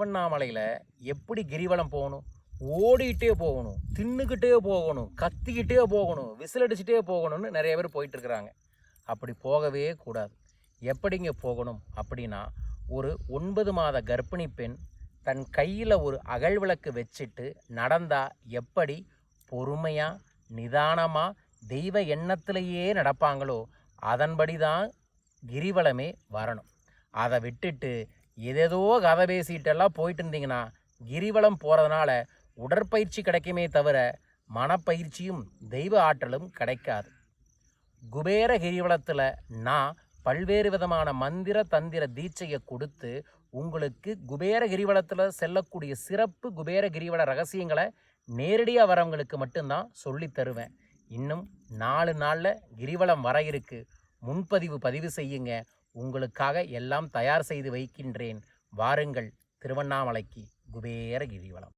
திருவண்ணாமலையில் எப்படி கிரிவலம் போகணும்? ஓடிக்கிட்டே போகணும், தின்னுக்கிட்டே போகணும், கத்திக்கிட்டே போகணும், விசில் அடிச்சுட்டே போகணும்னு நிறைய பேர் போயிட்டுருக்குறாங்க. அப்படி போகவே கூடாது. எப்படிங்க போகணும் அப்படின்னா, ஒரு 9 மாத கர்ப்பிணி பெண் தன் கையில் ஒரு அகல் விளக்கு வச்சுட்டு நடந்தால் எப்படி பொறுமையாக நிதானமாக தெய்வ எண்ணத்திலேயே நடப்பாங்களோ அதன்படி தான் கிரிவலமே வரணும். அதை விட்டுட்டு ஏதேதோ கதை பேசிகிட்டெல்லாம் போயிட்டு இருந்தீங்கன்னா கிரிவலம் போகிறதுனால உடற்பயிற்சி கிடைக்குமே தவிர மனப்பயிற்சியும் தெய்வ ஆற்றலும் கிடைக்காது. குபேர கிரிவலத்தில் நான் பல்வேறு விதமான மந்திர தந்திர தீட்சையை கொடுத்து உங்களுக்கு குபேர கிரிவலத்தில் செல்லக்கூடிய சிறப்பு குபேர கிரிவல ரகசியங்களை நேரடியாக வரவங்களுக்கு மட்டும்தான் சொல்லி தருவேன். இன்னும் 4 நாளில் கிரிவலம் வர இருக்கு. பதிவு செய்யுங்க. உங்களுக்காக எல்லாம் தயார் செய்து வைக்கின்றேன். வாருங்கள் திருவண்ணாமலைக்கு குபேர கிரிவலம்.